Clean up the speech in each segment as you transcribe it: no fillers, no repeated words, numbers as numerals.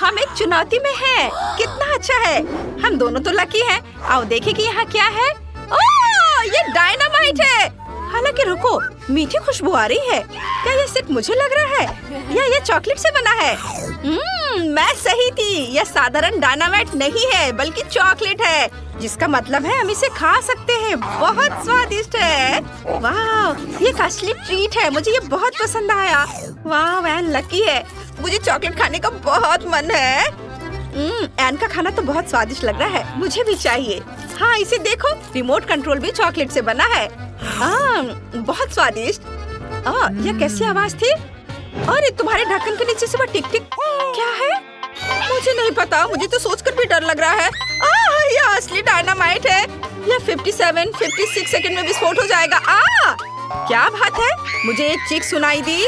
हम एक चुनौती में हैं। कितना अच्छा है। हम दोनों तो लकी हैं। आओ देखें कि यहाँ क्या है। ओह, ये डायनामाइट है। हालांकि रुको, मीठी खुशबू आ रही है। क्या ये सिर्फ मुझे लग रहा है या ये चॉकलेट से बना है? मैं सही थी। यह साधारण डायनामाइट नहीं है बल्कि चॉकलेट है, जिसका मतलब है हम इसे खा सकते हैं। बहुत स्वादिष्ट है। वाह, ये एक असली ट्रीट है। मुझे ये बहुत पसंद आया। वाह, वह लकी है। मुझे चॉकलेट खाने का बहुत मन है। एन का खाना तो बहुत स्वादिष्ट लग रहा है। मुझे भी चाहिए। हाँ, इसे देखो, रिमोट कंट्रोल भी चॉकलेट से बना है। बहुत स्वादिष्ट। यह कैसी आवाज थी? अरे तुम्हारे ढक्कन के नीचे से वो टिक टिक क्या है? मुझे नहीं पता। मुझे तो सोचकर भी डर लग रहा है। यह असली डायनामाइट है। यह 57-56 सेकंड में विस्फोट हो जाएगा। क्या बात है? मुझे एक चीख सुनाई दी।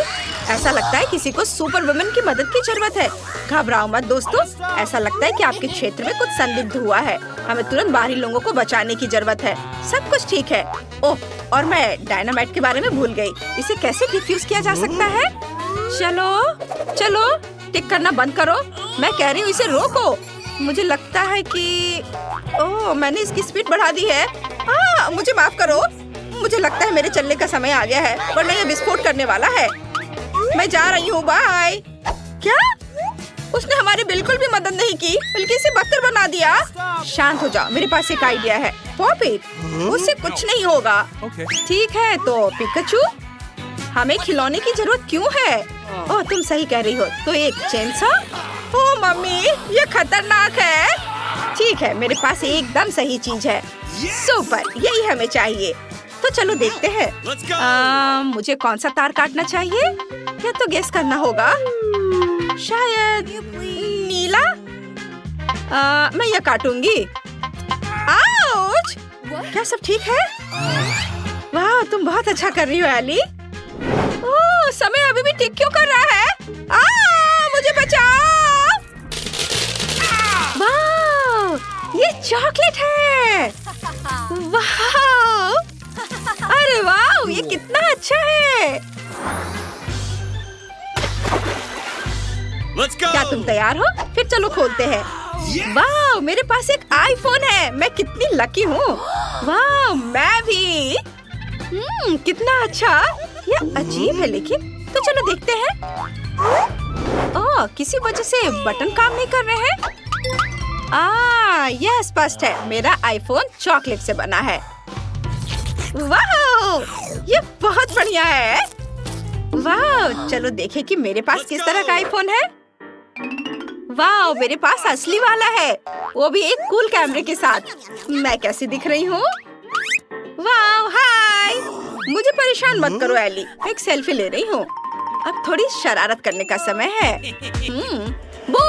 ऐसा लगता है किसी को सुपर वुमन की मदद की जरूरत है। घबराओ मत दोस्तों। ऐसा लगता है कि आपके क्षेत्र में कुछ संदिग्ध हुआ है। हमें तुरंत बाहरी लोगों को बचाने की जरूरत है। सब कुछ ठीक है। ओह, और मैं डायनामाइट के बारे में भूल गई। इसे कैसे डिफ्यूज किया जा सकता है? चलो चलो, टिक करना बंद करो। मैं कह रही हूँ इसे रोको। मुझे लगता है कि मैंने इसकी स्पीड बढ़ा दी है। मुझे माफ करो। मुझे लगता है मेरे चलने का समय आ गया है, वरना ये विस्फोट करने वाला है। मैं जा रही हूँ, बाय। क्या? उसने हमारी बिल्कुल भी मदद नहीं की, बल्कि इसे बदतर बना दिया। शांत हो जाओ, मेरे पास एक आइडिया है। पॉप इट, उससे कुछ नहीं होगा। ठीक है, तो पिकाचू, हमें खिलौने की जरूरत क्यों है? ओह, तुम सही कह रही हो। तो एक चेनसॉ? ओह मम्मी, ये खतरनाक है। ठीक है, मेरे पास एकदम सही चीज है। सुपर, यही हमें चाहिए। तो चलो देखते हैं। मुझे कौन सा तार काटना चाहिए? या तो गेस करना होगा। शायद नीला। मैं यह काटूंगी। आउच! क्या सब ठीक है? वाह, तुम बहुत अच्छा कर रही हो एली। ओह, समय अभी भी टिक क्यों कर रहा है? मुझे बचाओ! वाह, ये चॉकलेट है। वाह! अरे वाह, ये कितना अच्छा है। क्या तुम तैयार हो? फिर चलो खोलते हैं। वाह, मेरे पास एक आईफोन है। मैं कितनी लकी हूँ। वाह, मैं भी। कितना अच्छा। ये अजीब है, लेकिन तो चलो देखते हैं। किसी वजह से बटन काम नहीं कर रहे हैं। यह स्पष्ट है। मेरा आईफोन चॉकलेट से बना है। वाह, ये बहुत बढ़िया है। वाह, चलो देखें कि मेरे पास किस तरह का आईफोन है। वाह, मेरे पास असली वाला है, वो भी एक कूल कैमरे के साथ। मैं कैसी दिख रही हूँ? वाह, हाय। मुझे परेशान मत करो एली, मैं एक सेल्फी ले रही हूँ। अब थोड़ी शरारत करने का समय है। बू!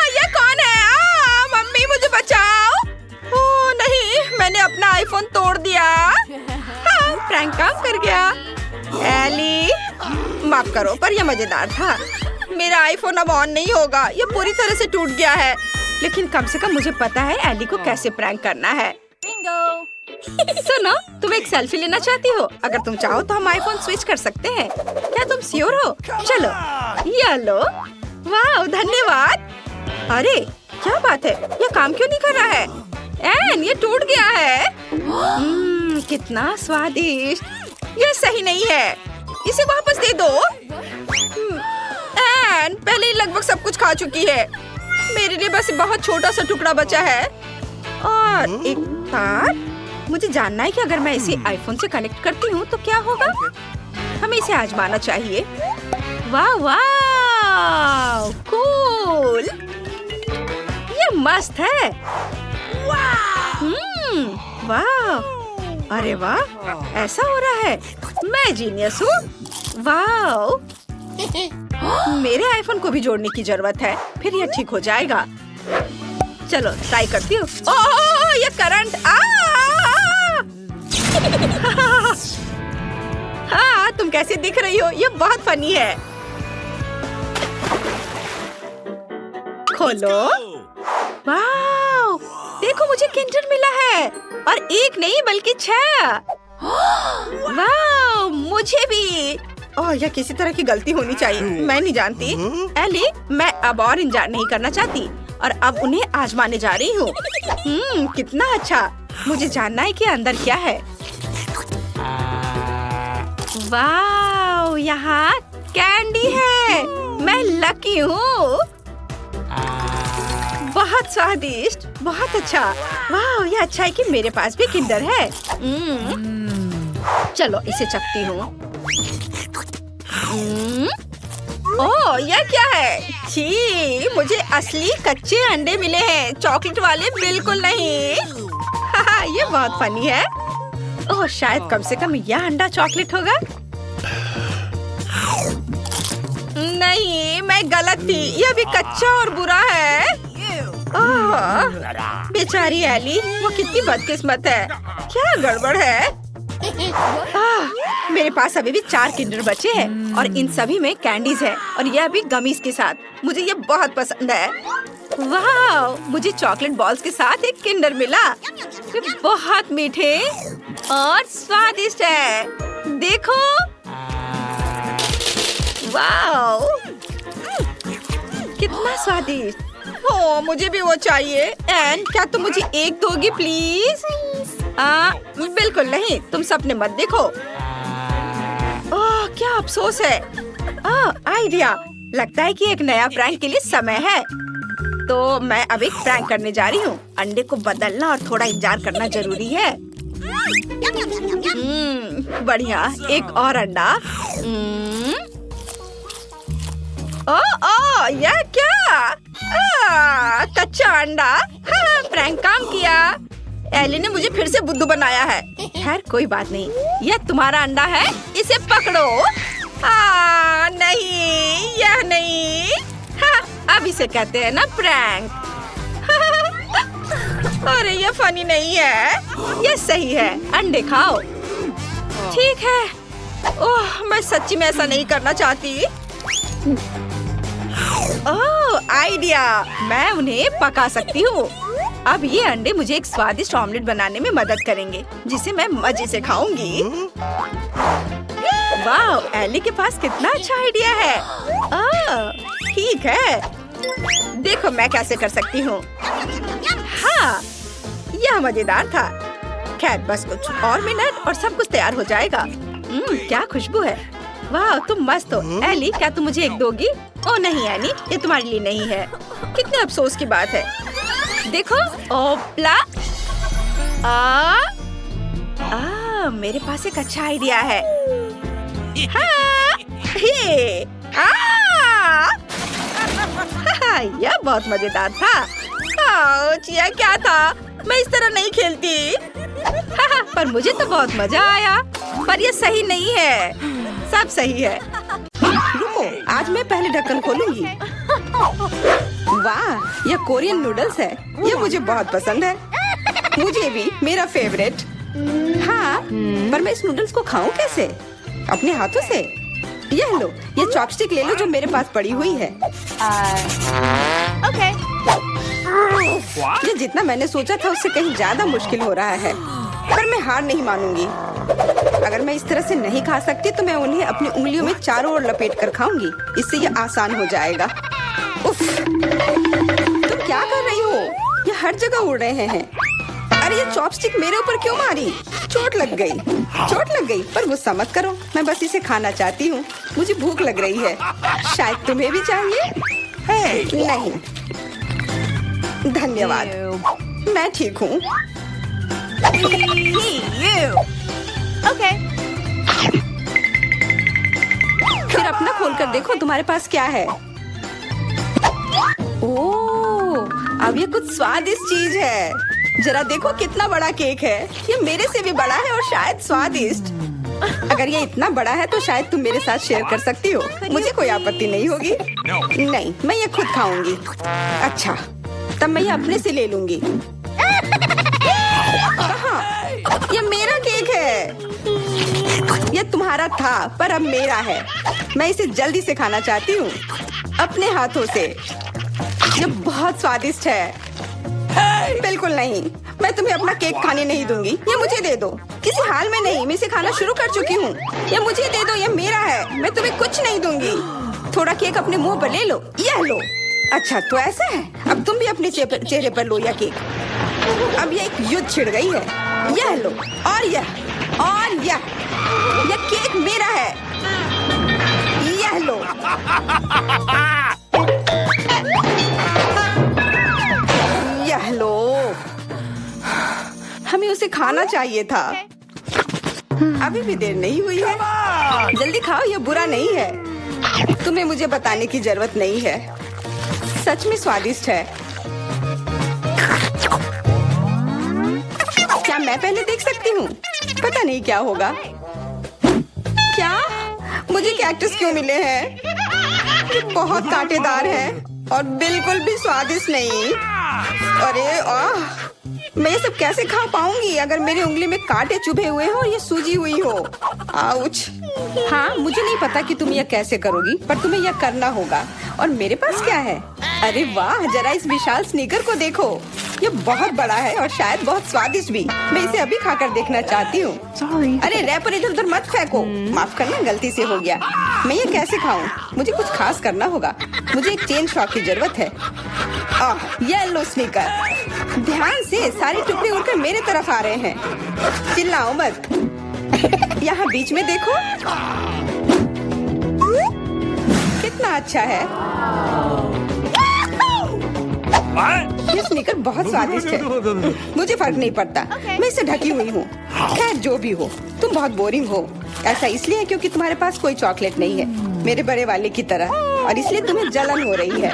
ये कौन है? मम्मी, मुझे बचाओ। ओह नहीं, मैंने अपना आईफोन तोड़ दिया। प्रैंक काम कर गया। एली, माफ करो, पर यह मजेदार था। मेरा आईफोन अब ऑन नहीं होगा। यह पूरी तरह से टूट गया है। लेकिन कम से कम मुझे पता है एली को कैसे प्रैंक करना है। सुनो, तुम एक सेल्फी लेना चाहती हो? अगर तुम चाहो तो हम आईफोन स्विच कर सकते हैं। क्या तुम श्योर हो? चलो, ये लो। वाह, धन्यवाद। अरे क्या बात है, यह काम क्यों नहीं कर रहा है? एन, ये टूट गया है। कितना स्वादिष्ट। यह सही नहीं है, इसे वापस दे दो। एन पहले ही लगभग सब कुछ खा चुकी है। मेरे लिए बस बहुत छोटा सा टुकड़ा बचा है। और एक तार। मुझे जानना है कि अगर मैं इसे आईफोन से कनेक्ट करती हूँ तो क्या होगा। हमें इसे आजमाना चाहिए। वाह वाह, कूल। ये मस्त है। वाह, अरे वाह, ऐसा हो रहा है। मैं जीनियस हूँ। वाह, मेरे आईफोन को भी जोड़ने की जरूरत है, फिर यह ठीक हो जाएगा। चलो ट्राई करती हूँ। ओह, ये करंट। हाँ, तुम कैसे दिख रही हो? ये बहुत फनी है। खोलो। वाह, देखो मुझे किंडर मिला है, और एक नहीं बल्कि 6। वाह, मुझे भी। ओह, यह किसी तरह की गलती होनी चाहिए। मैं नहीं जानती। एली, मैं अब और इंतजार नहीं करना चाहती और अब उन्हें आजमाने जा रही हूँ। कितना अच्छा। मुझे जानना है कि अंदर क्या है। वाह, यहाँ कैंडी है। मैं लकी हूँ। बहुत स्वादिष्ट, बहुत अच्छा। वाह, यह अच्छा है कि मेरे पास भी किंडर है। चलो इसे चखती हूँ। ओह, यह क्या है? छी, मुझे असली कच्चे अंडे मिले हैं, चॉकलेट वाले बिल्कुल नहीं। ये बहुत फनी है। ओह, शायद कम से कम यह अंडा चॉकलेट होगा। नहीं, मैं गलत थी। यह भी कच्चा और बुरा है। ओह, बेचारी एली, वो कितनी बदकिस्मत है। क्या गड़बड़ है? मेरे पास अभी भी 4 किंडर बचे हैं और इन सभी में कैंडीज है और यह भी गमीज के साथ। मुझे ये बहुत पसंद है। वाह, मुझे चॉकलेट बॉल्स के साथ एक किंडर मिला। ये बहुत मीठे और स्वादिष्ट है। देखो, वाह, कितना स्वादिष्ट। ओह, मुझे भी वो चाहिए। एन, क्या तुम मुझे एक दोगी प्लीज? बिल्कुल नहीं, तुम सपने मत देखो। ओह, क्या अफसोस है। आइडिया, लगता है कि एक नया प्रैंक के लिए समय है। तो मैं अब एक प्रैंक करने जा रही हूँ। अंडे को बदलना और थोड़ा इंतजार करना जरूरी है। बढ़िया, एक और अंडा। ओह, यह क्या? कच्चा अंडा। प्रैंक काम किया। एली ने मुझे फिर से बुद्धू बनाया है। खैर, कोई बात नहीं। यह तुम्हारा अंडा है, इसे पकड़ो। नहीं, यह नहीं। अब इसे कहते हैं ना प्रैंक। अरे, यह फनी नहीं है। यह सही है। अंडे खाओ। ठीक है। ओह, मैं सच्ची में ऐसा नहीं करना चाहती। ओह, आइडिया, मैं उन्हें पका सकती हूँ। अब ये अंडे मुझे एक स्वादिष्ट ऑमलेट बनाने में मदद करेंगे, जिसे मैं मजे से खाऊंगी। वाह, एली के पास कितना अच्छा आइडिया है। ठीक है, देखो मैं कैसे कर सकती हूँ। हाँ, यह मजेदार था। खैर, बस कुछ और मिनट और सब कुछ तैयार हो जाएगा। क्या खुशबू है। वाह, तुम मस्त हो। एली, क्या तुम मुझे एक दोगी? ओह नहीं एली, ये तुम्हारे लिए नहीं है। कितने अफसोस की बात है। देखो, ओपला। मेरे पास एक अच्छा आइडिया है। यह बहुत मजेदार था। यह क्या था? मैं इस तरह नहीं खेलती। पर मुझे तो बहुत मजा आया। पर यह सही नहीं है। सब सही है। रुको, आज मैं पहले ढक्कन खोलूंगी। वाह, यह कोरियन नूडल्स है। यह मुझे बहुत पसंद है। मुझे भी, मेरा फेवरेट। हाँ, पर मैं इस नूडल्स को खाऊं कैसे? अपने हाथों से? यह लो, ये चॉपस्टिक ले लो जो मेरे पास पड़ी हुई है। ओके। ये जितना मैंने सोचा था उससे कहीं ज्यादा मुश्किल हो रहा है। पर मैं हार नहीं मानूंगी। अगर मैं इस तरह से नहीं खा सकती तो मैं उन्हें अपनी उंगलियों में चारों ओर लपेट कर खाऊंगी। इससे ये आसान हो जाएगा। उफ, तुम क्या कर रही हो? ये हर जगह उड़ रहे हैं। अरे, ये चॉपस्टिक मेरे ऊपर क्यों मारी? चोट लग गई। पर गुस्सा मत करो, मैं बस इसे खाना चाहती हूँ। मुझे भूख लग रही है। शायद तुम्हें भी चाहिए? नहीं, धन्यवाद। मैं ठीक हूँ। ओके। फिर अपना खोल कर देखो तुम्हारे पास क्या है। ओह, अब ये कुछ स्वादिष्ट चीज है। जरा देखो कितना बड़ा केक है। ये मेरे से भी बड़ा है और शायद स्वादिष्ट। अगर ये इतना बड़ा है तो शायद तुम मेरे साथ शेयर कर सकती हो। मुझे कोई आपत्ति नहीं होगी। नहीं, मैं ये खुद खाऊंगी। अच्छा, तब मैं ये अपने से ले लूंगी। कहाँ? ये मेरा केक है। ये तुम्हारा था पर अब मेरा है। मैं इसे जल्दी से खाना चाहती हूँ, अपने हाथों से। ये बहुत स्वादिष्ट है। बिल्कुल नहीं, मैं तुम्हें अपना केक खाने नहीं दूंगी। ये मुझे दे दो, किसी हाल में नहीं। मैं इसे खाना शुरू कर चुकी हूँ। ये मुझे दे दो, ये मेरा है। मैं तुम्हें कुछ नहीं दूंगी। थोड़ा केक अपने मुंह पर ले लो। यह लो। अच्छा तो ऐसा है, अब तुम भी अपने चेहरे पर लो यह केक। अब ये एक युद्ध छिड़ गई है। यह लो और यह केक मेरा है। यह लो। यह लो। हमें उसे खाना चाहिए था। अभी भी देर नहीं हुई है। जल्दी खाओ, यह बुरा नहीं है। तुम्हें मुझे बताने की जरूरत नहीं है। सच में स्वादिष्ट है। क्या मैं पहले देख सकती हूँ? पता नहीं क्या होगा। क्या मुझे कैक्टस क्यों मिले हैं? ये बहुत कांटेदार है और बिल्कुल भी स्वादिष्ट नहीं। अरे मैं ये सब कैसे खा पाऊंगी अगर मेरी उंगली में कांटे चुभे हुए हो और ये सूजी हुई हो। आउच। हाँ, मुझे नहीं पता कि तुम यह कैसे करोगी, पर तुम्हें यह करना होगा। और मेरे पास क्या है? अरे वाह, जरा इस विशाल स्नीकर को देखो। ये बहुत बड़ा है और शायद बहुत स्वादिष्ट भी। मैं इसे अभी खाकर देखना चाहती हूँ। अरे रैपर इधर उधर मत फेंको। माफ करना, गलती से हो गया। मैं ये कैसे खाऊं? मुझे कुछ खास करना होगा। मुझे एक चेन शॉक की जरूरत है। ये लो स्नीकर। ध्यान से, सारे टुकड़े उड़कर मेरे तरफ आ रहे हैं। चिल्लाओ मत। यहाँ बीच में देखो, कितना अच्छा है। ये स्नीकर बहुत स्वादिष्ट है। मुझे फर्क नहीं पड़ता, मैं इसे ढकी हुई हूँ। खैर जो भी हो, तुम बहुत बोरिंग हो। ऐसा इसलिए है क्योंकि तुम्हारे पास कोई चॉकलेट नहीं है, मेरे बड़े वाले की तरह, और इसलिए तुम्हें जलन हो रही है।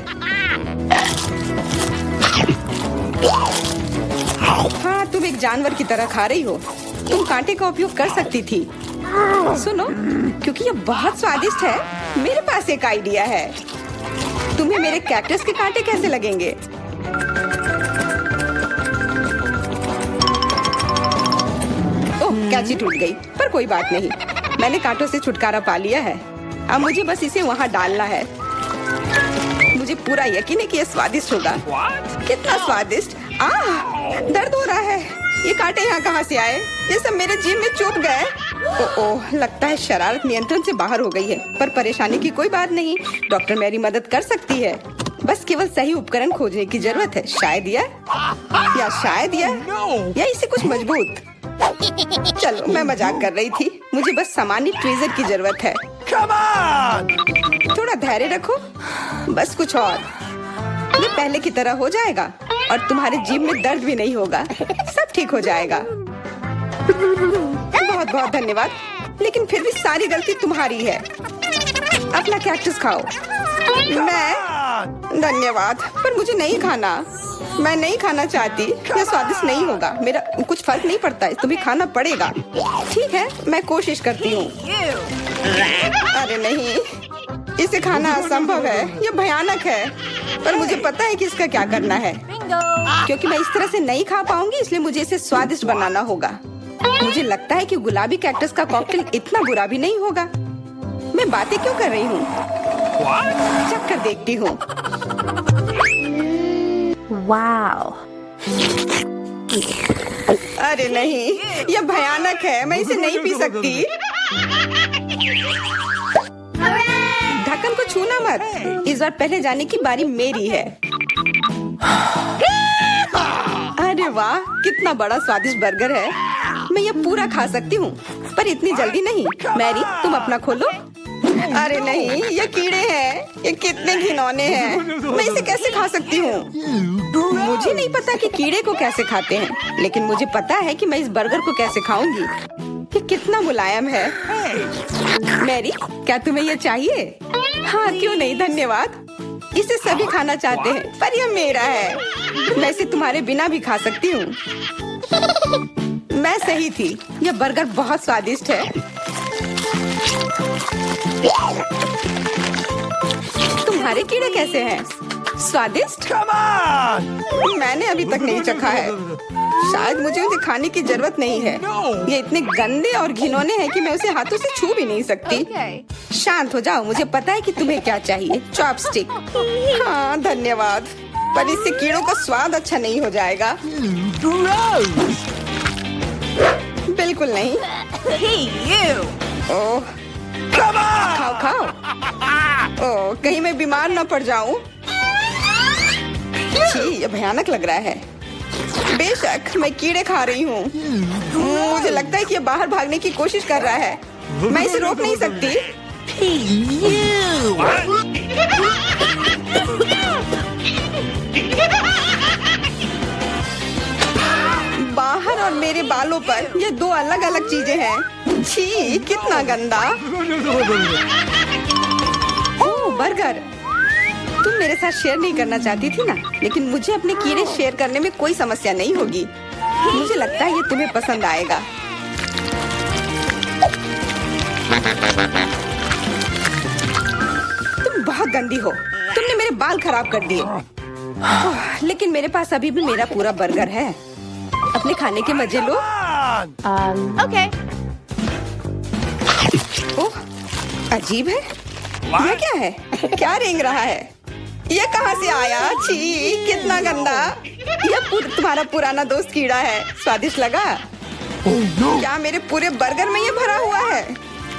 हाँ, तुम एक जानवर की तरह खा रही हो। तुम कांटे का उपयोग कर सकती थी। सुनो, क्योंकि ये बहुत स्वादिष्ट है, मेरे पास एक आइडिया है। तुम्हें मेरे कैक्टस के कांटे कैसे लगेंगे? ओह, कैंची टूट गई, पर कोई बात नहीं। मैंने कांटों से छुटकारा पा लिया है। अब मुझे बस इसे वहाँ डालना है। मुझे पूरा यकीन है कि यह स्वादिष्ट होगा। कितना स्वादिष्ट। दर्द हो रहा है। ये कांटे यहाँ कहाँ से आए? ये सब मेरे जीभ में चुभ गए। ओह, लगता है शरारत नियंत्रण से बाहर हो गई है, पर परेशानी की कोई बात नहीं। डॉक्टर मेरी मदद कर सकती है। बस केवल सही उपकरण खोजने की जरूरत है। शायद या इसे कुछ मजबूत। चलो, मैं मजाक कर रही थी। मुझे बस सामान्य ट्वीजर की जरूरत है। थोड़ा धैर्य रखो, बस कुछ और। ये पहले की तरह हो जाएगा और तुम्हारे जीभ में दर्द भी नहीं होगा। सब ठीक हो जाएगा। बहुत बहुत धन्यवाद, लेकिन फिर भी सारी गलती तुम्हारी है। अपना कैक्टस खाओ। धन्यवाद, पर मुझे नहीं खाना। मैं नहीं खाना चाहती। यह स्वादिष्ट नहीं होगा। मेरा कुछ फर्क नहीं पड़ता है, तुम्हें खाना पड़ेगा। ठीक है, मैं कोशिश करती हूँ। अरे नहीं, इसे खाना असंभव है। यह भयानक है, पर मुझे पता है कि इसका क्या करना है। क्योंकि मैं इस तरह से नहीं खा पाऊंगी, इसलिए मुझे इसे स्वादिष्ट बनाना होगा। मुझे लगता है कि गुलाबी कैक्टस का कॉकटेल इतना बुरा भी नहीं होगा। मैं बातें क्यों कर रही हूँ? चख कर देखती हूँ। वाओ। अरे नहीं, यह भयानक है। मैं इसे नहीं पी सकती। ढक्कन को छूना मत। इस बार पहले जाने की बारी मेरी है। अरे वाह, कितना बड़ा स्वादिष्ट बर्गर है। मैं ये पूरा खा सकती हूँ, पर इतनी जल्दी नहीं। मैरी, तुम अपना खोलो। अरे नहीं, ये कीड़े हैं। ये कितने घिनौने हैं। मैं इसे कैसे खा सकती हूँ? मुझे नहीं पता कि कीड़े को कैसे खाते हैं, लेकिन मुझे पता है कि मैं इस बर्गर को कैसे खाऊंगी। ये कितना मुलायम है। मैरी, क्या तुम्हें ये चाहिए? हाँ, क्यों नहीं, धन्यवाद। इसे सभी खाना चाहते हैं, पर यह मेरा है। मैं इसे तुम्हारे बिना भी खा सकती हूँ। मैं सही थी, यह बर्गर बहुत स्वादिष्ट है। तुम्हारे कीड़े कैसे हैं? स्वादिष्ट? मैंने अभी तक नहीं चखा है। शायद मुझे उसे खाने की जरूरत नहीं है। ये इतने गंदे और घिनौने हैं कि मैं उसे हाथों से छू भी नहीं सकती। शांत हो जाओ, मुझे पता है कि तुम्हें क्या चाहिए। चॉपस्टिक। हाँ, धन्यवाद। पर इससे कीड़ों का स्वाद अच्छा नहीं हो जाएगा। Gross. बिल्कुल नहीं। Hey, you. ओह, खाओ खाओ। ओह, कहीं मैं बीमार न पड़ जाऊं। छी, ये भयानक लग रहा है। बेशक मैं कीड़े खा रही हूँ। मुझे लगता है कि ये बाहर भागने की कोशिश कर रहा है। मैं इसे रोक नहीं सकती। Hey, you. बाहर और मेरे बालों पर ये दो अलग अलग चीजें हैं। छी, कितना गंदा। ओह, बर्गर। तुम मेरे साथ शेयर नहीं करना चाहती थी ना, लेकिन मुझे अपने कीड़े शेयर करने में कोई समस्या नहीं होगी। मुझे लगता है ये तुम्हें पसंद आएगा। तुम बहुत गंदी हो। तुमने मेरे बाल खराब कर दिए। ओह, लेकिन मेरे पास अभी भी मेरा पूरा बर्गर है। अपने खाने के मजे लो। Okay. ओह, अजीब है। ये क्या है? क्या रेंग रहा है? ये कहाँ से आया? छी, कितना गंदा। तुम्हारा पुराना दोस्त कीड़ा है। स्वादिष्ट लगा? क्या मेरे पूरे बर्गर में ये भरा हुआ है?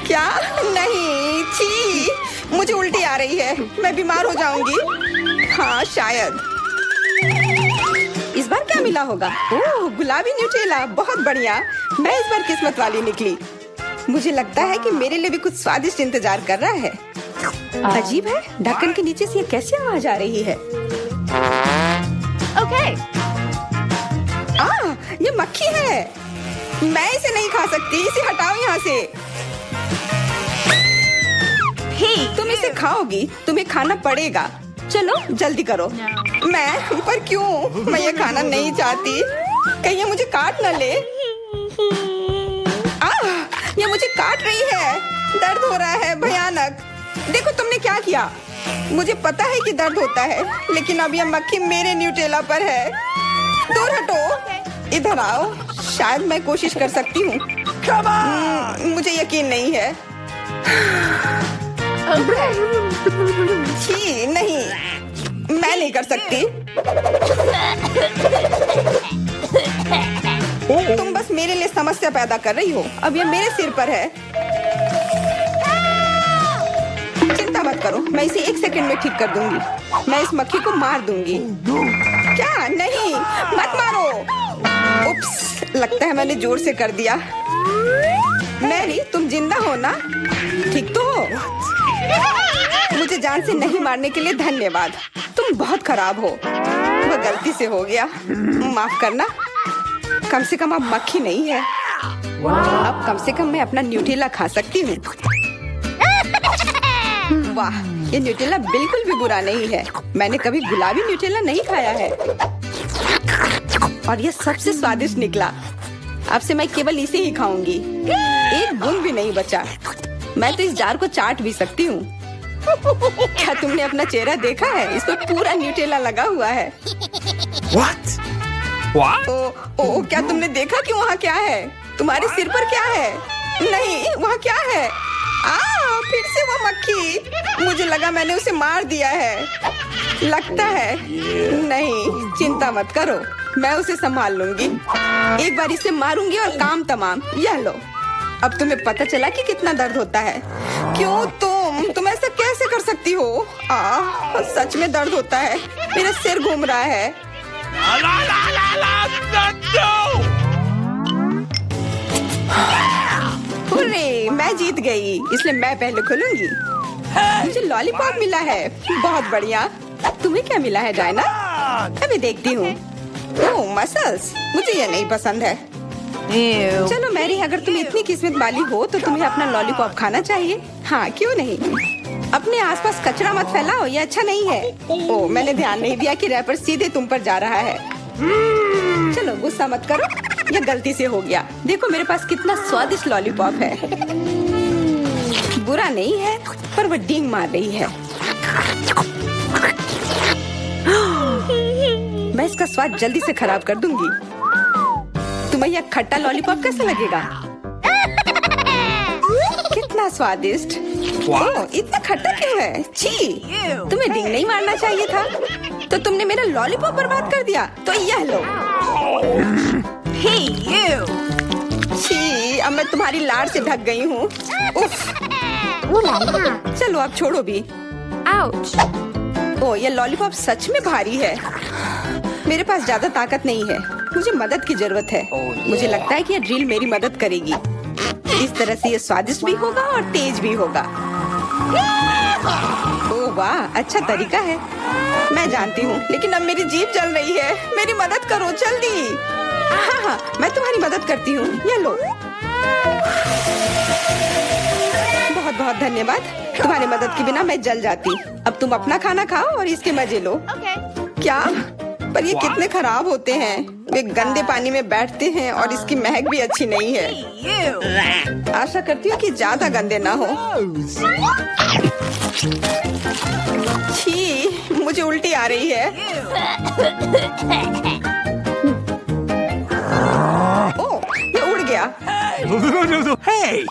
क्या? नहीं, छी, मुझे उल्टी आ रही है। मैं बीमार हो जाऊंगी। हाँ, शायद। इस बार क्या मिला होगा? ओह, गुलाबी न्यूटेला, बहुत बढ़िया। मैं इस बार किस्मत वाली निकली। मुझे लगता है कि मेरे लिए भी कुछ स्वादिष्ट इंतजार कर रहा है। अजीब है, ढक्कन के नीचे से ये कैसी आवाज आ रही है? Okay. ये मक्खी है। मैं इसे नहीं खा सकती। इसे हटाओ यहाँ से। Hey, तुम इसे खाओगी, तुम्हें खाना पड़ेगा। चलो जल्दी करो। मैं पर क्यों? मैं ये खाना नहीं चाहती। कहीं ये मुझे काट न ले। ये मुझे काट रही है। दर्द हो रहा है, भयानक। देखो तुमने क्या किया। मुझे पता है कि दर्द होता है, लेकिन अब ये मक्खी मेरे न्यूटेला पर है। दूर हटो। इधर आओ। शायद मैं कोशिश कर सकती हूँ। मुझे यकीन नहीं है। छी, नहीं, मैं नहीं कर सकती। तुम बस मेरे लिए समस्या पैदा कर रही हो। अब ये मेरे सिर पर है। चिंता मत करो, मैं इसे 1 सेकंड में ठीक कर दूंगी। मैं इस मक्खी को मार दूंगी। क्या? नहीं, मत मारो। उप्स, लगता है मैंने जोर से कर दिया। मैरी, तुम जिंदा हो ना? ठीक तो हो? मुझे जान से नहीं मारने के लिए धन्यवाद। तुम बहुत खराब हो। वो गलती से हो गया, माफ करना। कम से कम अब मक्खी नहीं है। अब कम से कम मैं अपना न्यूटेला खा सकती हूँ। वाह, ये न्यूटेला बिल्कुल भी बुरा नहीं है। मैंने कभी गुलाबी न्यूटेला नहीं खाया है और ये सबसे स्वादिष्ट निकला। अब से मैं केवल इसे ही खाऊंगी। एक बूंद भी नहीं बचा। मैं तो इस जार को चाट भी सकती हूँ। क्या तुमने अपना चेहरा देखा है? इस पर पूरा न्यूटेला लगा हुआ है। What? What? ओ, क्या तुमने देखा कि वहाँ क्या है? तुम्हारे सिर पर क्या है? नहीं, वहाँ क्या है? फिर से वो मक्खी। मुझे लगा मैंने उसे मार दिया है। लगता है नहीं। चिंता मत करो, मैं उसे संभाल लूंगी। एक बार इसे मारूंगी और काम तमाम। यह लो। अब तुम्हें पता चला कि कितना दर्द होता है। क्यों तुम ऐसा कैसे कर सकती हो? सच में दर्द होता है। मेरा सिर घूम रहा है। No! हुर्रे, मैं जीत गई, इसलिए मैं पहले खोलूंगी। मुझे लॉलीपॉप मिला है। बहुत बढ़िया। तुम्हें क्या मिला है डायना? अभी देखती हूँ। ओह, मसल्स। मुझे ये नहीं पसंद है। Ew. चलो मैरी, अगर तुम इतनी किस्मत वाली हो तो तुम्हें अपना लॉलीपॉप खाना चाहिए। हाँ, क्यों नहीं। अपने आसपास कचरा मत फैलाओ, ये अच्छा नहीं है। ओह, मैंने ध्यान नहीं दिया कि रैपर सीधे तुम पर जा रहा है। चलो गुस्सा मत करो, ये गलती से हो गया। देखो मेरे पास कितना स्वादिष्ट लॉलीपॉप है। बुरा नहीं है, पर वो डींग मार रही है। मैं इसका स्वाद जल्दी से खराब कर दूंगी। तुम्हें यह खट्टा लॉलीपॉप कैसा लगेगा? कितना स्वादिष्ट। ओह, इतना खट्टा क्यों है? छी, तुम्हें डींग नहीं मारना चाहिए था। तो तुमने मेरा लॉलीपॉप बर्बाद कर दिया। तो यह लो। Hey, you. छी, अब मैं तुम्हारी लाड़ से ढक गई हूँ। उफ। चलो अब छोड़ो भी। Ouch. ओ, ये लॉलीपॉप सच में भारी है। मेरे पास ज्यादा ताकत नहीं है, मुझे मदद की जरूरत है। मुझे लगता है कि ये ड्रिल मेरी मदद करेगी। इस तरह से ये स्वादिष्ट भी होगा और तेज भी होगा। ओह वाह, अच्छा तरीका है। मैं जानती हूँ, लेकिन अब मेरी जीभ जल रही है। मेरी मदद करो जल्दी। हाँ, मैं तुम्हारी मदद करती हूँ। ये लो। बहुत बहुत धन्यवाद। तुम्हारी मदद के बिना मैं जल जाती। अब तुम अपना खाना खाओ और इसके मजे लो। Okay. क्या? पर ये कितने खराब होते हैं। वे गंदे पानी में बैठते हैं और इसकी महक भी अच्छी नहीं है। You. आशा करती हूँ कि ज्यादा गंदे ना हो। छी, मुझे उल्टी आ रही है। ओह, ये उड़ गया। Hey!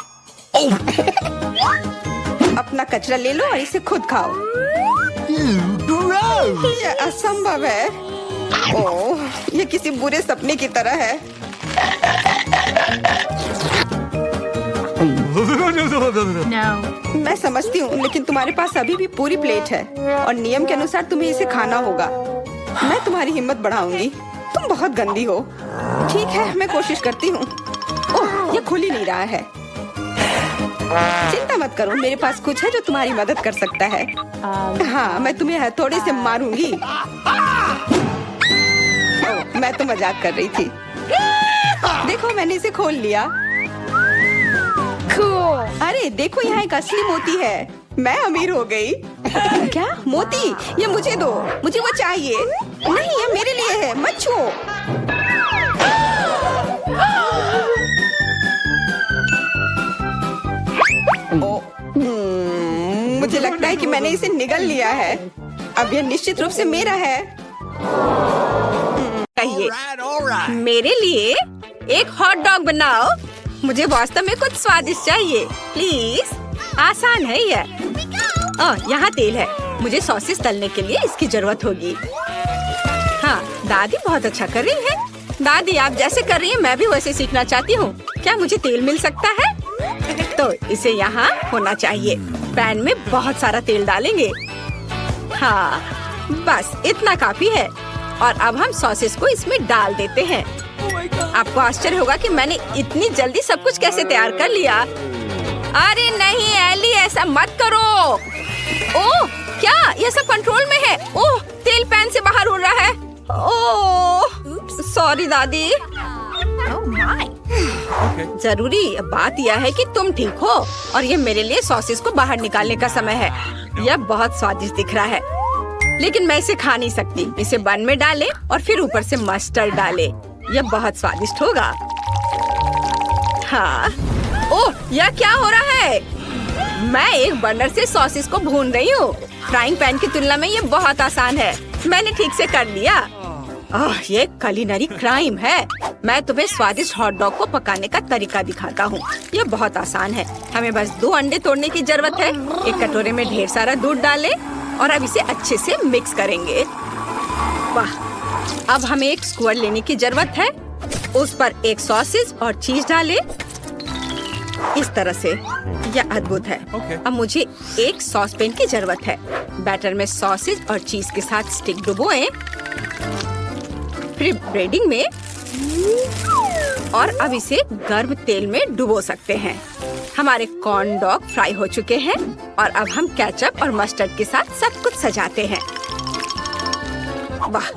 अपना कचरा ले लो और इसे खुद खाओ। Gross! ये असंभव है। ओह, ये किसी बुरे सपने की तरह है। No. मैं समझती हूँ, लेकिन तुम्हारे पास अभी भी पूरी प्लेट है और नियम के अनुसार तुम्हें इसे खाना होगा। मैं तुम्हारी हिम्मत बढ़ाऊंगी। तुम बहुत गंदी हो। ठीक है, मैं कोशिश करती हूँ। ओह, ये खुल ही नहीं रहा है। चिंता मत करो, मेरे पास कुछ है जो तुम्हारी मदद कर सकता है। हाँ, मैं तुम्हें हथौड़े से मारूंगी। ओह, मैं तो मजाक कर रही थी। देखो, मैंने इसे खोल लिया। Cool. अरे देखो, यहाँ एक असली मोती है। मैं अमीर हो गई। क्या मोती? ये मुझे दो, मुझे वो चाहिए। नहीं, ये मेरे लिए है, मत छुओ। मुझे लगता है कि मैंने इसे निगल लिया है। अब यह निश्चित रूप से मेरा है। कहिए, All right. मेरे लिए एक हॉट डॉग बनाओ। मुझे वास्तव में कुछ स्वादिष्ट चाहिए, प्लीज। आसान है ये। यहाँ तेल है। मुझे सॉसेस तलने के लिए इसकी जरूरत होगी। हाँ, दादी बहुत अच्छा कर रही है। दादी, आप जैसे कर रही हैं, मैं भी वैसे सीखना चाहती हूँ। क्या मुझे तेल मिल सकता है? तो इसे यहाँ होना चाहिए। पैन में बहुत सारा तेल डालेंगे। हाँ, बस इतना काफी है। और अब हम सॉसेस को इसमें डाल देते हैं। आपको आश्चर्य होगा कि मैंने इतनी जल्दी सब कुछ कैसे तैयार कर लिया। अरे नहीं एली, ऐसा मत करो। ओह, क्या ये सब कंट्रोल में है? ओह, तेल पैन से बाहर उड़ रहा है। ओह, सॉरी दादी। Oh my. जरूरी बात यह है कि तुम ठीक हो और ये मेरे लिए सॉसेस को बाहर निकालने का समय है। यह बहुत स्वादिष्ट दिख रहा है, लेकिन मैं इसे खा नहीं सकती। इसे बन में डालें और फिर ऊपर से मस्टर्ड डालें। यह बहुत स्वादिष्ट होगा। हाँ। ओह, यह क्या हो रहा है? मैं एक बर्नर से सॉसेस को भून रही हूँ। फ्राइंग पैन की तुलना में ये बहुत आसान है। मैंने ठीक से कर लिया। ओह, ये कुलिनरी क्राइम है। मैं तुम्हें स्वादिष्ट हॉट डॉग को पकाने का तरीका दिखाता हूँ। यह बहुत आसान है। हमें बस 2 अंडे तोड़ने की जरूरत है। एक कटोरे में ढेर सारा दूध डालें और अब इसे अच्छे से मिक्स करेंगे। वाह! अब हमें एक स्क्वायर लेने की जरूरत है। उस पर एक सॉसेज और चीज डालें। इस तरह से। यह अद्भुत है। अब मुझे एक सॉस पैन की जरूरत है। बैटर में सॉसेज और चीज के साथ स्टिक डुबोएं, फिर ब्रेडिंग में, और अब इसे गर्म तेल में डुबो सकते हैं। हमारे कॉर्न डॉग फ्राई हो चुके हैं और अब हम केचप और मस्टर्ड के साथ सब कुछ सजाते हैं। वाह,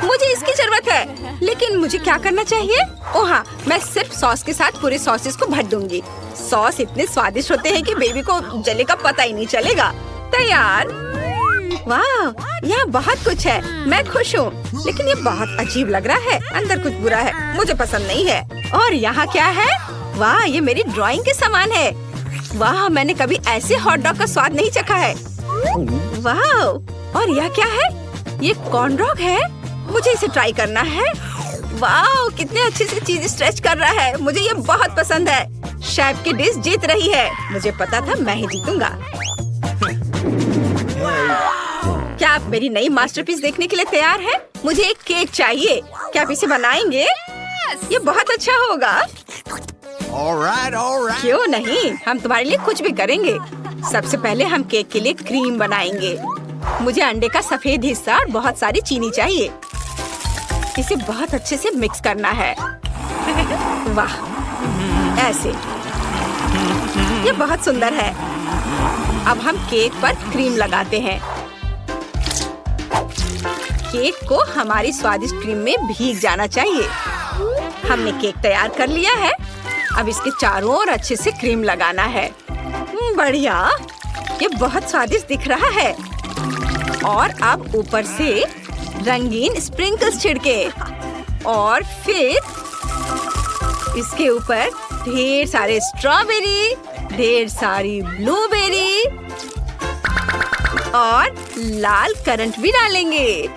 मुझे इसकी जरूरत है, लेकिन मुझे क्या करना चाहिए? ओह हाँ, मैं सिर्फ सॉस के साथ पूरे सॉसेस को भर दूंगी। सॉस इतने स्वादिष्ट होते हैं कि बेबी को जले का पता ही नहीं चलेगा। तैयार। वाह, यहाँ बहुत कुछ है। मैं खुश हूँ, लेकिन ये बहुत अजीब लग रहा है। अंदर कुछ बुरा है, मुझे पसंद नहीं है। और यहाँ क्या है? वाह, ये मेरी ड्राइंग के समान है। वाह, मैंने कभी ऐसे हॉट डॉग का स्वाद नहीं चखा है। वाह, और यह क्या है? ये कॉर्न डॉग है। मुझे इसे ट्राई करना है। वाह, कितने अच्छे से चीज स्ट्रेच कर रहा है। मुझे ये बहुत पसंद है। शेफ की डिश जीत रही है। मुझे पता था मैं ही जीतूंगा। क्या आप मेरी नई मास्टरपीस देखने के लिए तैयार हैं? मुझे एक केक चाहिए। क्या आप इसे बनाएंगे? ये बहुत अच्छा होगा। All right. क्यों नहीं, हम तुम्हारे लिए कुछ भी करेंगे। सबसे पहले हम केक के लिए क्रीम बनाएंगे। मुझे अंडे का सफेद हिस्सा और बहुत सारी चीनी चाहिए। इसे बहुत अच्छे से मिक्स करना है। वाह, ऐसे। ये बहुत सुंदर है। अब हम केक पर क्रीम लगाते हैं। केक को हमारी स्वादिष्ट क्रीम में भीग जाना चाहिए। हमने केक तैयार कर लिया है। अब इसके चारों ओर अच्छे से क्रीम लगाना है। बढ़िया, ये बहुत स्वादिष्ट दिख रहा है। और अब ऊपर से रंगीन स्प्रिंकल्स छिड़के और फिर इसके ऊपर ढेर सारे स्ट्रॉबेरी, ढेर सारी ब्लूबेरी और लाल करंट भी डालेंगे।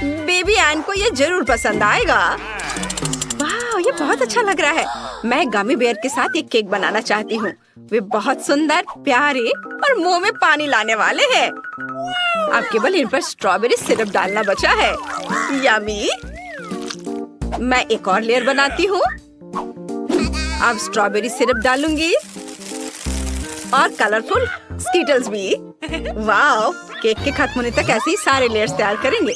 बेबी एन को ये जरूर पसंद आएगा। वाह, ये बहुत अच्छा लग रहा है। मैं गमी बेयर के साथ एक केक बनाना चाहती हूँ। वे बहुत सुंदर, प्यारे और मुंह में पानी लाने वाले हैं। अब केवल इन पर स्ट्रॉबेरी सिरप डालना बचा है। यमी। मैं एक और लेयर बनाती हूँ। अब स्ट्रॉबेरी सिरप डालूंगी और कलरफुल स्कीटल्स भी। वाह, केक के खत्म होने तक ऐसे ही सारे लेयर्स तैयार करेंगे।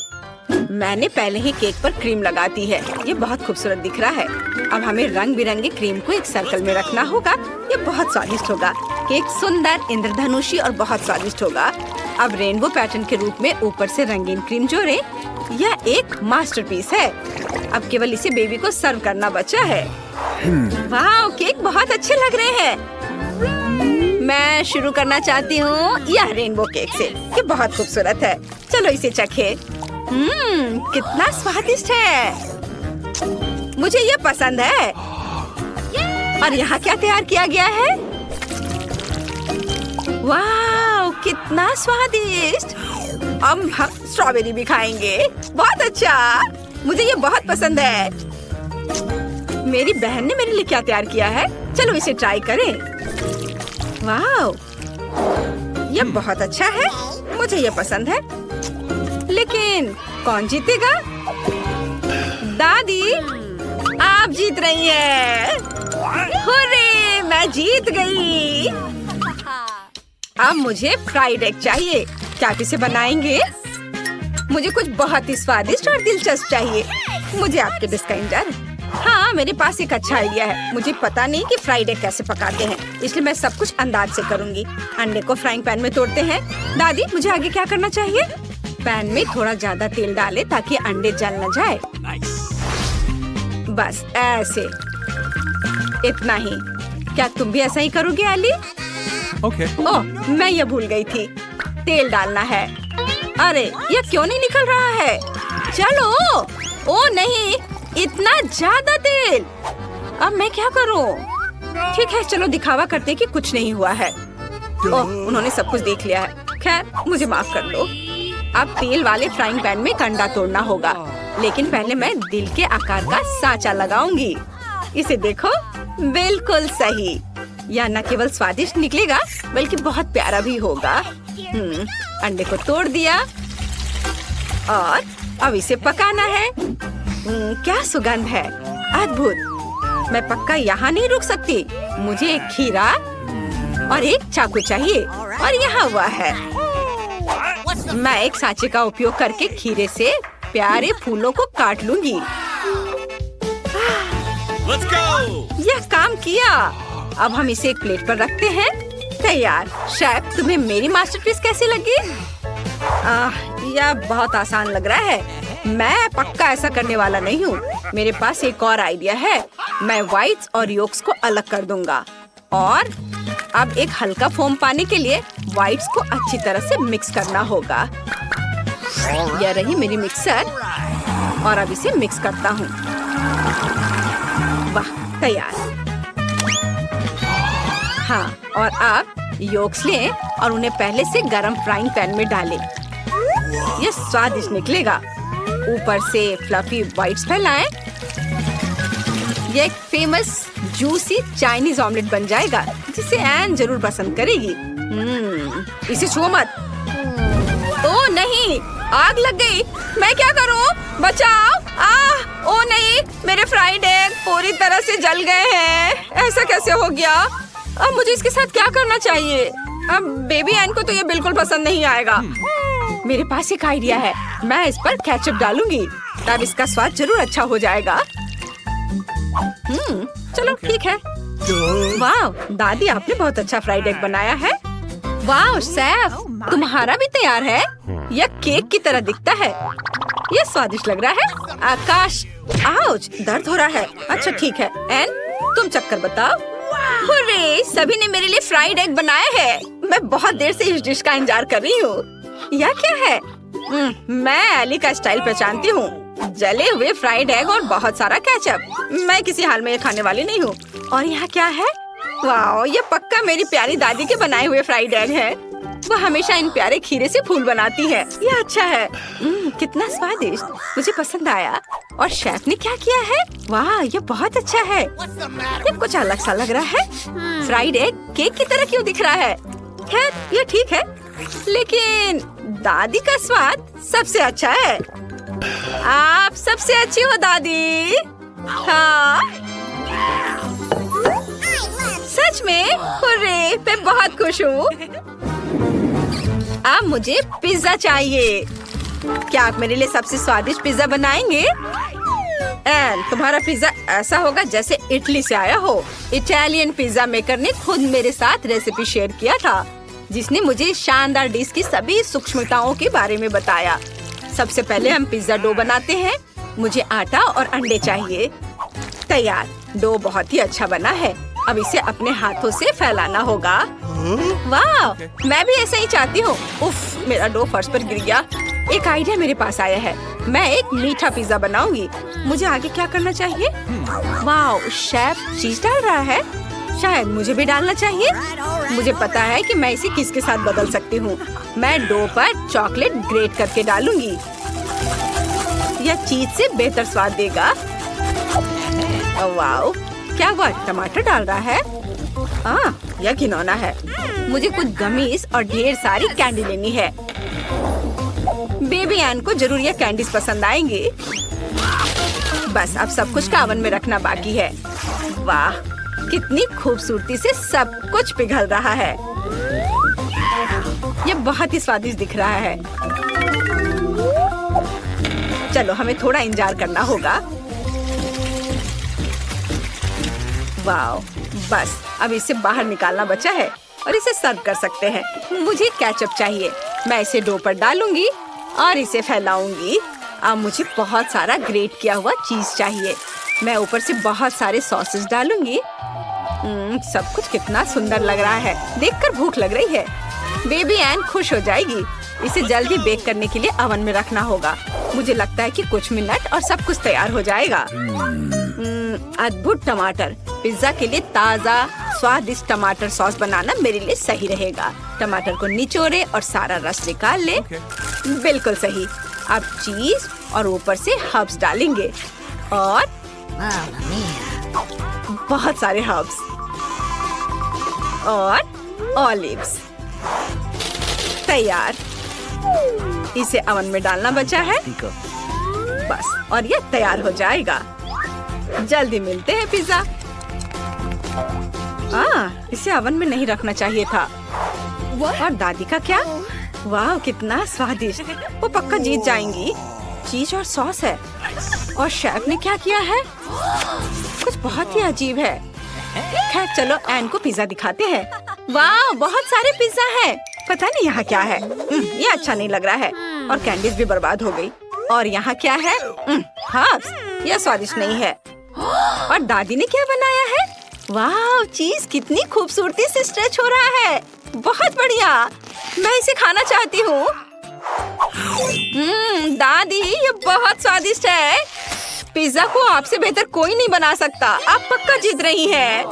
मैंने पहले ही केक पर क्रीम लगा दी है। ये बहुत खूबसूरत दिख रहा है। अब हमें रंग बिरंगे क्रीम को एक सर्कल में रखना होगा। ये बहुत स्वादिष्ट होगा। केक सुंदर, इंद्रधनुषी और बहुत स्वादिष्ट होगा। अब रेनबो पैटर्न के रूप में ऊपर से रंगीन क्रीम जोड़ें। यह एक मास्टरपीस है। अब केवल इसे बेबी को सर्व करना बचा है। वाह, केक बहुत अच्छे लग रहे हैं। मैं शुरू करना चाहती हूँ यह रेनबो केक से। ये बहुत खूबसूरत है। चलो इसे चखें। कितना स्वादिष्ट है। मुझे ये पसंद है। और यहाँ क्या तैयार किया गया है? वाह, कितना स्वादिष्ट। अब हम स्ट्रॉबेरी भी खाएंगे। बहुत अच्छा, मुझे ये बहुत पसंद है। मेरी बहन ने मेरे लिए क्या तैयार किया है? चलो इसे ट्राई करें। वाह, ये बहुत अच्छा है। मुझे ये पसंद है। लेकिन कौन जीतेगा? दादी, आप जीत रही हैं। हुर्रे, मैं जीत गई। अब मुझे फ्राइड एग चाहिए। क्या आप इसे बनाएंगे? मुझे कुछ बहुत ही स्वादिष्ट और दिलचस्प चाहिए। मुझे आपके डिश का इंतजार। हाँ, मेरे पास एक अच्छा आइडिया है। मुझे पता नहीं कि फ्राइड एग कैसे पकाते हैं, इसलिए मैं सब कुछ अंदाज से करूंगी। अंडे को फ्राइंग पैन में तोड़ते हैं। दादी, मुझे आगे क्या करना चाहिए? पैन में थोड़ा ज्यादा तेल डालें ताकि अंडे जल न जाए। बस ऐसे, इतना ही। क्या तुम भी ऐसा ही करोगे एली? Okay. ओह, मैं ये भूल गई थी। तेल डालना है। अरे, ये क्यों नहीं निकल रहा है? चलो। ओ नहीं, इतना ज्यादा तेल। अब मैं क्या करूं? ठीक है, चलो दिखावा करते कि कुछ नहीं हुआ है। ओह, उन्होंने सब कुछ देख लिया है। खैर, मुझे माफ कर दो। अब तेल वाले फ्राइंग पैन में अंडा तोड़ना होगा। लेकिन पहले मैं दिल के आकार का सांचा लगाऊंगी। इसे देखो, बिल्कुल सही। यह न केवल स्वादिष्ट निकलेगा बल्कि बहुत प्यारा भी होगा। अंडे को तोड़ दिया और अब इसे पकाना है। क्या सुगंध है, अद्भुत। मैं पक्का यहाँ नहीं रुक सकती। मुझे एक खीरा और एक चाकू चाहिए और यहाँ हुआ है। मैं एक सांचे का उपयोग करके खीरे से प्यारे फूलों को काट लूंगी। Let's go! यह काम किया। अब हम इसे एक प्लेट पर रखते हैं। तैयार। शेफ, तुम्हें मेरी मास्टरपीस कैसी लगी? यह बहुत आसान लग रहा है। मैं पक्का ऐसा करने वाला नहीं हूँ। मेरे पास एक और आइडिया है। मैं व्हाइट्स और योक्स को अलग कर दूंगा और अब एक हल्का फोम पाने के लिए व्हाइट्स को अच्छी तरह से मिक्स करना होगा। यह रही मेरी मिक्सर और अब इसे मिक्स करता हूँ। वाह, तैयार। हाँ, और अब योक्स लें और उन्हें पहले से गरम फ्राइंग पैन में डालें। यह स्वादिष्ट निकलेगा। ऊपर से फ्लफी व्हाइट्स फैलाएं। यह एक फेमस जूसी चाइनीज ऑमलेट बन जाएगा जिसे एन जरूर पसंद करेगी। इसे छुओ मत। ओ नहीं, आग लग गई। मैं क्या करूं? बचाओ! ओ नहीं, मेरे फ्राइड एग पूरी तरह से जल गए हैं। ऐसा कैसे हो गया? अब मुझे इसके साथ क्या करना चाहिए? अब बेबी एन को तो ये बिल्कुल पसंद नहीं आएगा। मेरे पास एक आइडिया है। मैं इस पर केचप डालूंगी, तब इसका स्वाद जरूर अच्छा हो जाएगा। चलो ठीक है। वाह दादी, आपने बहुत अच्छा फ्राइड एग बनाया है। वाह शेफ, तुम्हारा भी तैयार है। यह केक की तरह दिखता है। यह स्वादिष्ट लग रहा है। आकाश, आउच, दर्द हो रहा है। अच्छा ठीक है। एन, तुम चक्कर बताओ। हुर्रे, सभी ने मेरे लिए फ्राइड एग बनाया है। मैं बहुत देर से इस डिश का इंतजार कर रही हूँ। यह क्या है? मैं एली का स्टाइल पहचानती हूँ। जले हुए फ्राइड एग और बहुत सारा केचप। मैं किसी हाल में ये खाने वाली नहीं हूँ। और यहाँ क्या है? वाह, ये पक्का मेरी प्यारी दादी के बनाए हुए फ्राइड एग है। वो हमेशा इन प्यारे खीरे से फूल बनाती है। ये अच्छा है। कितना स्वादिष्ट, मुझे पसंद आया। और शेफ ने क्या किया है? वाह, ये बहुत अच्छा है। ये कुछ अलग सा लग रहा है। फ्राइड एग केक की तरह क्यों दिख रहा है? खैर, ये ठीक है, लेकिन दादी का स्वाद सबसे अच्छा है। आप सबसे अच्छी हो दादी। हाँ सच में? हुर्रे, मैं बहुत खुश हूँ। अब मुझे पिज्जा चाहिए। क्या आप मेरे लिए सबसे स्वादिष्ट पिज्जा बनाएंगे? एन, तुम्हारा पिज्जा ऐसा होगा जैसे इटली से आया हो। इटालियन पिज्जा मेकर ने खुद मेरे साथ रेसिपी शेयर किया था, जिसने मुझे शानदार डिश की सभी सूक्ष्मताओं के बारे में बताया। सबसे पहले हम पिज्जा डो बनाते हैं। मुझे आटा और अंडे चाहिए। तैयार, डो बहुत ही अच्छा बना है। अब इसे अपने हाथों से फैलाना होगा। वाह, मैं भी ऐसा ही चाहती हूँ। उफ, मेरा डो फर्श पर गिर गया। एक आइडिया मेरे पास आया है। मैं एक मीठा पिज्जा बनाऊंगी। मुझे आगे क्या करना चाहिए? वाह, शेफ चीज डाल रहा है। शायद मुझे भी डालना चाहिए। मुझे पता है कि मैं इसे किसके साथ बदल सकती हूँ। मैं डो पर चॉकलेट ग्रेट करके डालूंगी। यह चीज से बेहतर स्वाद देगा। वाह, क्या वो टमाटर डाल रहा है? यह घिनौना है। मुझे कुछ गमीज और ढेर सारी कैंडी लेनी है। बेबी एन को जरूर यह कैंडीज पसंद आएंगे। बस अब सब कुछ ओवन में रखना बाकी है। वाह, कितनी खूबसूरती से सब कुछ पिघल रहा है। यह बहुत ही स्वादिष्ट दिख रहा है। चलो, हमें थोड़ा इंतजार करना होगा। वाह, बस अब इसे बाहर निकालना बचा है और इसे सर्व कर सकते हैं। मुझे केचप चाहिए। मैं इसे डो पर डालूंगी और इसे फैलाऊंगी। अब मुझे बहुत सारा ग्रेट किया हुआ चीज चाहिए। मैं ऊपर से बहुत सारे सॉसेस डालूंगी। सब कुछ कितना सुंदर लग रहा है। देखकर भूख लग रही है। बेबी एन खुश हो जाएगी। इसे जल्दी बेक करने के लिए ओवन में रखना होगा। मुझे लगता है कि कुछ मिनट और सब कुछ तैयार हो जाएगा। अद्भुत टमाटर। पिज्जा के लिए ताज़ा स्वादिष्ट टमाटर सॉस बनाना मेरे लिए सही रहेगा। टमाटर को निचोड़े और सारा रस निकाल ले। बिल्कुल सही। अब चीज और ऊपर से हर्ब्स डालेंगे और बहुत सारे हर्ब्स और ऑलिव्स। तैयार। इसे ओवन में डालना बचा है। बस, और ये तैयार हो जाएगा। जल्दी मिलते हैं पिज्जा। इसे ओवन में नहीं रखना चाहिए था। और दादी का क्या? वाह, कितना स्वादिष्ट। वो पक्का जीत जाएंगी। चीज और सॉस है। और शेफ ने क्या किया है? कुछ बहुत ही अजीब है। खैर चलो, एन को पिज्जा दिखाते हैं। वाह, बहुत सारे पिज्जा हैं। पता नहीं यहाँ क्या है। ये अच्छा नहीं लग रहा है। और कैंडीज भी बर्बाद हो गई। और यहाँ क्या है? हर्ब्स। यह स्वादिष्ट नहीं है। और दादी ने क्या बनाया है? वाह, चीज कितनी खूबसूरती से स्ट्रेच हो रहा है। बहुत बढ़िया। मैं इसे खाना चाहती हूँ। दादी, ये बहुत स्वादिष्ट है। पिज्जा को आपसे बेहतर कोई नहीं बना सकता। आप पक्का जीत रही हैं।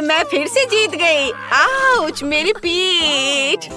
मैं फिर से जीत गई। आउच, मेरी पीठ।